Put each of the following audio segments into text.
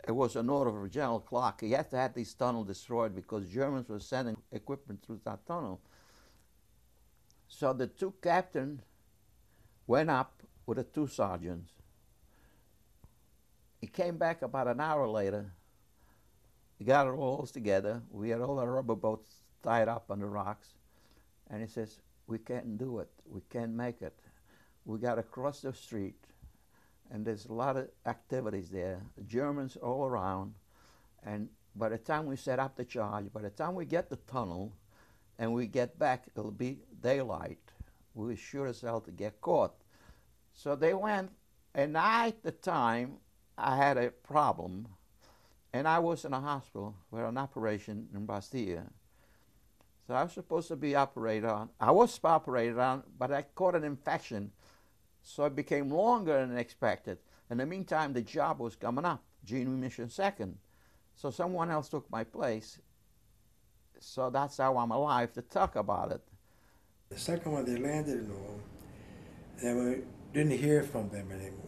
it was an order of General Clark. He had to have this tunnel destroyed because Germans were sending equipment through that tunnel. So the two captains went up with the two sergeants. He came back about an hour later. He got it all together. We had all the rubber boats tied up on the rocks. And he says, we can't do it. We can't make it. We got to cross the street. And there's a lot of activities there. The Germans all around. And by the time we set up the charge, by the time we get the tunnel and we get back, it'll be daylight. We were sure as hell to get caught. So they went, and at the time, I had a problem, and I was in a hospital for an operation in Bastille. So I was supposed to be operated on. I was operated on, but I caught an infection, so it became longer than expected. In the meantime, the job was coming up, Ginny Mission Second. So someone else took my place. So that's how I'm alive to talk about it. The second one, they landed in Rome, and we didn't hear from them anymore.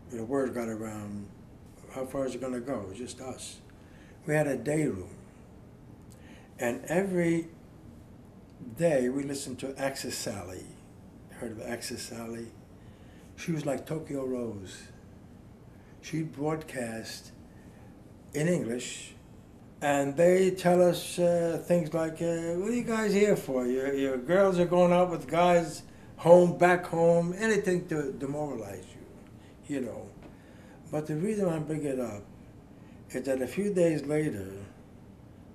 The word got around, how far is it going to go? It was just us. We had a day room, and every day we listened to Axis Sally. Heard of Axis Sally? She was like Tokyo Rose. She'd broadcast in English, and they tell us things like, what are you guys here for? Your girls are going out with guys home, back home, anything to demoralize you, you know. But the reason I bring it up is that a few days later,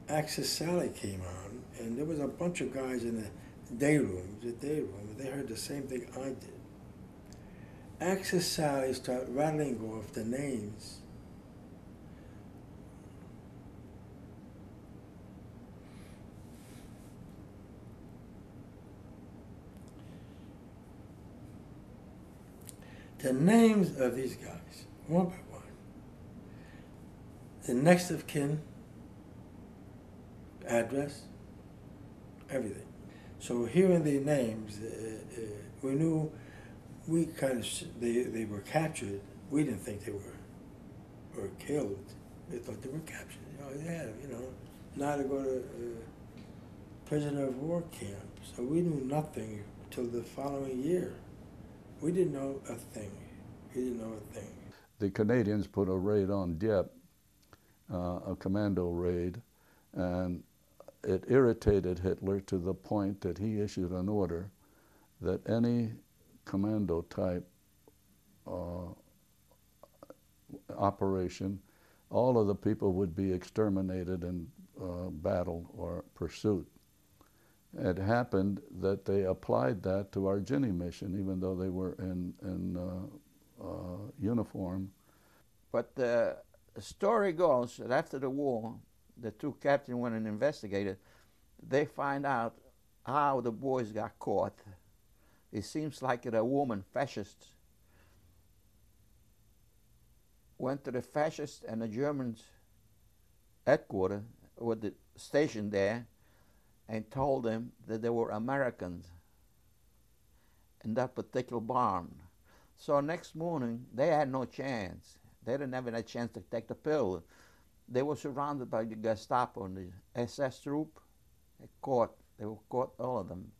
Axis Sally came on, and there was a bunch of guys in the day room, and they heard the same thing I did. Axis Sally started rattling off the names. The names of these guys, one by one. The next of kin, address, everything. So hearing the names, we knew they were captured. We didn't think they were killed. They thought they were captured. They had them, now to go to prisoner of war camp. So we knew nothing till the following year. We didn't know a thing. We didn't know a thing. The Canadians put a raid on Dieppe, a commando raid, and it irritated Hitler to the point that he issued an order that any commando type operation, all of the people would be exterminated in battle or pursuit. It happened that they applied that to our Ginny mission, even though they were in uniform. But the story goes that after the war, the two captains went and investigated. They find out how the boys got caught. It seems like a woman, fascist, went to the fascists and the Germans' headquarters, with the station there, and told them that they were Americans in that particular barn. So next morning, they had no chance. They didn't have any chance to take the pill. They were surrounded by the Gestapo and the SS troop. They were caught, all of them.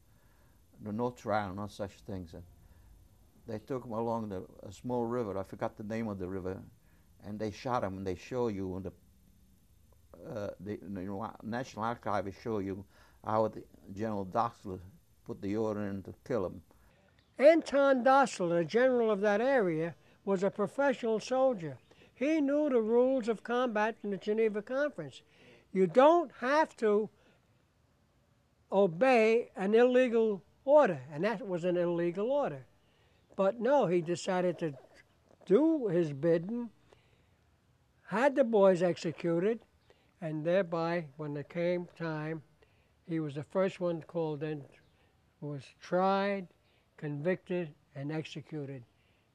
No trial, no such things. And they took them along a small river. I forgot the name of the river. And they shot them, and they show you, the National Archives show you how General Doxler put the order in to kill him. Anton Dossler, the general of that area, was a professional soldier. He knew the rules of combat in the Geneva Conference. You don't have to obey an illegal order, and that was an illegal order. But no, he decided to do his bidding, had the boys executed, and thereby, when it came time, he was the first one called in, was tried, convicted, and executed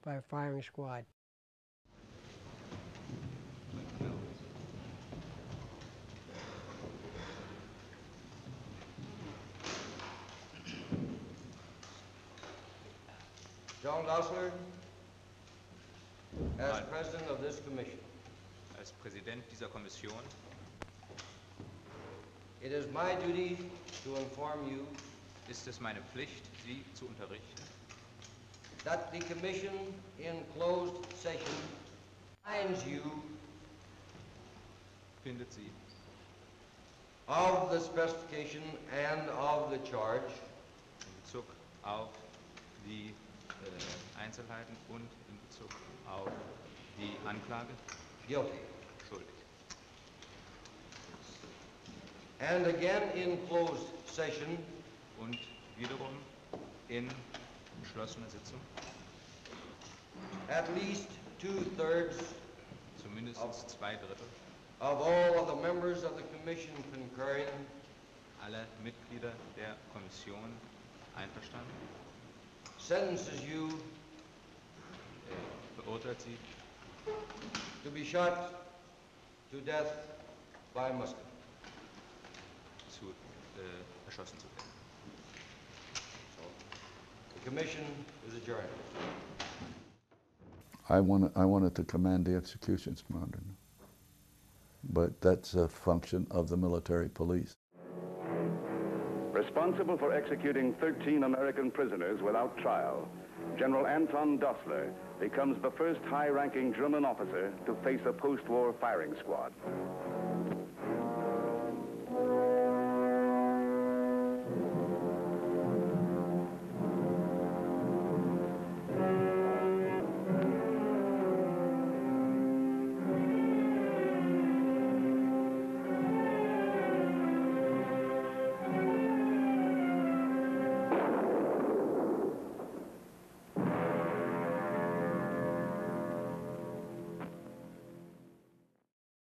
by a firing squad. John Dossler, as president of this commission. als Präsident dieser Kommission it is my duty to inform you ist es meine Pflicht, Sie zu unterrichten, that the Commission in closed session finds you findet Sie of the specification and of the charge in Bezug auf die Einzelheiten und in Bezug auf die Anklage guilty. schuldig. And again in closed session, Und wiederum in geschlossener Sitzung at least 2/3 zumindest 2/3 of all of the members of the Commission concurring aller Mitglieder der Kommission einverstanden, sentences you beurteilt sie to be shot to death by musket. erschossen zu werden. The Commission is adjourned. I wanted to command the executions, Commander. But that's a function of the military police. Responsible for executing 13 American prisoners without trial, General Anton Dossler becomes the first high-ranking German officer to face a post-war firing squad.